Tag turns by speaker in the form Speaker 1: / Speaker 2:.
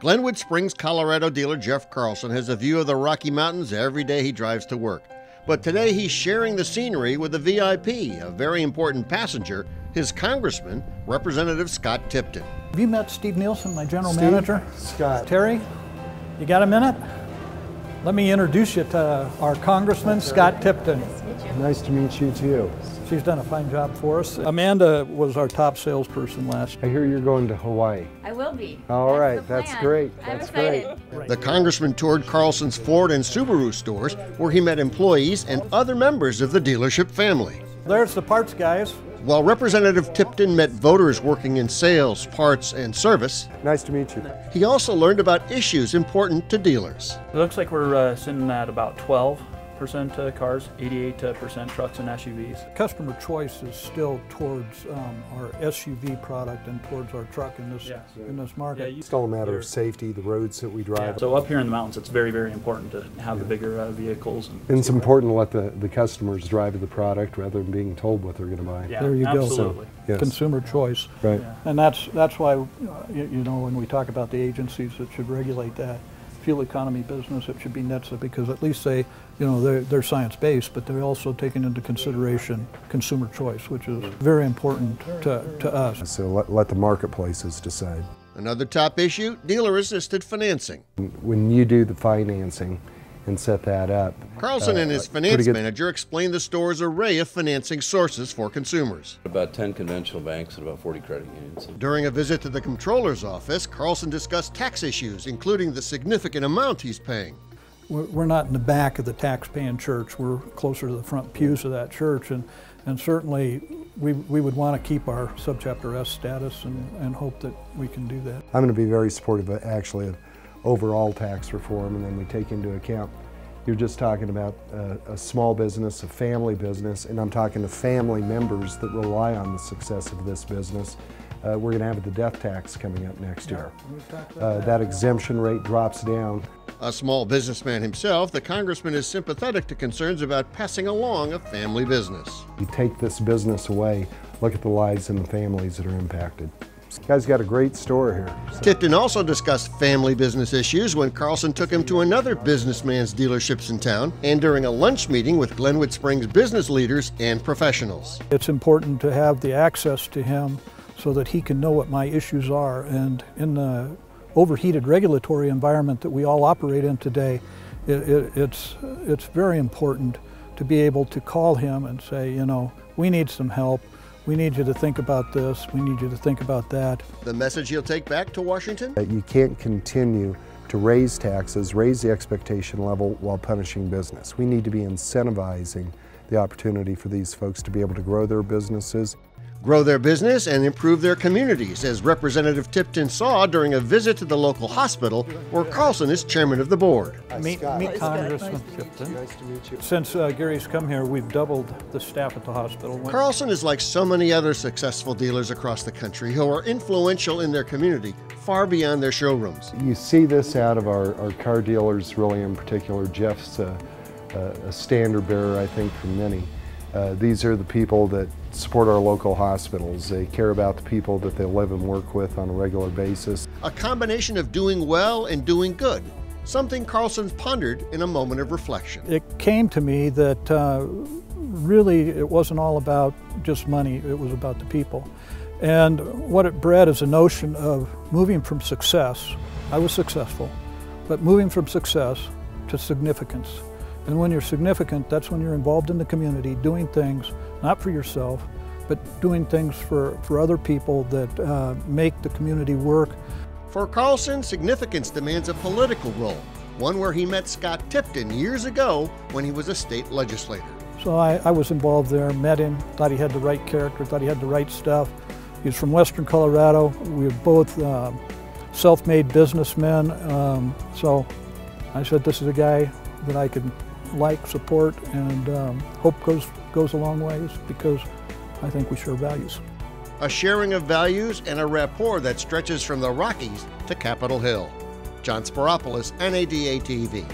Speaker 1: Glenwood Springs, Colorado dealer Jeff Carlson has a view of the Rocky Mountains every day he drives to work. But today he's sharing the scenery with a VIP, a very important passenger, his congressman, Representative Scott Tipton.
Speaker 2: Have you met Steve Nielsen, my general manager?
Speaker 3: Scott.
Speaker 2: Terry, you got a minute? Let me introduce you to our congressman, Scott Tipton.
Speaker 3: Nice to meet you too.
Speaker 2: She's done a fine job for us. Amanda was our top salesperson last year.
Speaker 3: I hear you're going to Hawaii.
Speaker 4: I will be.
Speaker 3: All right, that's great.
Speaker 4: That's great.
Speaker 1: The congressman toured Carlson's Ford and Subaru stores where he met employees and other members of the dealership family.
Speaker 2: There's the parts guys.
Speaker 1: While Representative Tipton met voters working in sales, parts, and service,
Speaker 3: Nice to meet you.
Speaker 1: he also learned about issues important to dealers.
Speaker 5: It looks like we're sitting at about 12% cars, 88% trucks and SUVs.
Speaker 2: Customer choice is still towards our SUV product and towards our truck in this market.
Speaker 3: It's still a matter of safety, the roads that we drive.
Speaker 5: So up here in the mountains, it's very, very important to have the bigger vehicles.
Speaker 3: And it's important to let the customers drive the product rather than being told what they're going to buy.
Speaker 5: Yeah,
Speaker 2: There you go.
Speaker 5: absolutely.
Speaker 3: Yes.
Speaker 2: Consumer choice.
Speaker 3: Right.
Speaker 5: Yeah.
Speaker 2: And that's why, you know, when we talk about the agencies that should regulate that, fuel economy business, it should be NHTSA, because at least they, you know, they're science-based, but they're also taking into consideration consumer choice, which is very important to us.
Speaker 3: So let the marketplaces decide.
Speaker 1: Another top issue, dealer-assisted financing.
Speaker 3: When you do the financing and set that up.
Speaker 1: Carlson and his finance manager explained the store's array of financing sources for consumers.
Speaker 6: About 10 conventional banks and about 40 credit unions.
Speaker 1: During a visit to the comptroller's office, Carlson discussed tax issues, including the significant amount he's paying.
Speaker 2: We're not in the back of the tax-paying church. We're closer to the front pews of that church, and certainly we would want to keep our subchapter S status and hope that we can do that.
Speaker 3: I'm going to be very supportive actually of overall tax reform, and then we take into account, you're just talking about a small business, a family business, and I'm talking to family members that rely on the success of this business. We're going to have the death tax coming up next year. That exemption rate drops down.
Speaker 1: A small businessman himself, the congressman is sympathetic to concerns about passing along a family business.
Speaker 3: You take this business away, look at the lives and the families that are impacted. This guy's got a great store here.
Speaker 1: Tipton also discussed family business issues when Carlson took him to another businessman's dealerships in town and during a lunch meeting with Glenwood Springs business leaders and professionals.
Speaker 2: It's important to have the access to him so that he can know what my issues are, and in the overheated regulatory environment that we all operate in today, it's very important to be able to call him and say, you know, we need some help. We need you to think about this. We need you to think about that.
Speaker 1: The message he'll take back to Washington?
Speaker 3: You can't continue to raise taxes, raise the expectation level while punishing business. We need to be incentivizing the opportunity for these folks to be able to grow their businesses.
Speaker 1: Grow their business and improve their communities, as Representative Tipton saw during a visit to the local hospital where Carlson is chairman of the board.
Speaker 2: Meet Congressman Tipton.
Speaker 3: Nice to meet you.
Speaker 2: Since Gary's come here, we've doubled the staff at the hospital.
Speaker 1: Carlson is like so many other successful dealers across the country who are influential in their community far beyond their showrooms.
Speaker 3: You see this out of our car dealers, really in particular. Jeff's a standard bearer, I think, for many. These are the people that support our local hospitals. They care about the people that they live and work with on a regular basis.
Speaker 1: A combination of doing well and doing good, something Carlson pondered in a moment of reflection.
Speaker 2: It came to me that really it wasn't all about just money, it was about the people. And what it bred is a notion of moving from success. I was successful, but moving from success to significance. And when you're significant, that's when you're involved in the community, doing things, not for yourself, but doing things for other people that make the community work.
Speaker 1: For Carlson, significance demands a political role, one where he met Scott Tipton years ago when he was a state legislator.
Speaker 2: So I was involved there, met him, thought he had the right character, thought he had the right stuff. He's from Western Colorado. We were both self-made businessmen. So I said, this is a guy that I could like, support, and hope goes a long ways, because I think we share values.
Speaker 1: A sharing of values and a rapport that stretches from the Rockies to Capitol Hill. John Spiropoulos, NADA TV.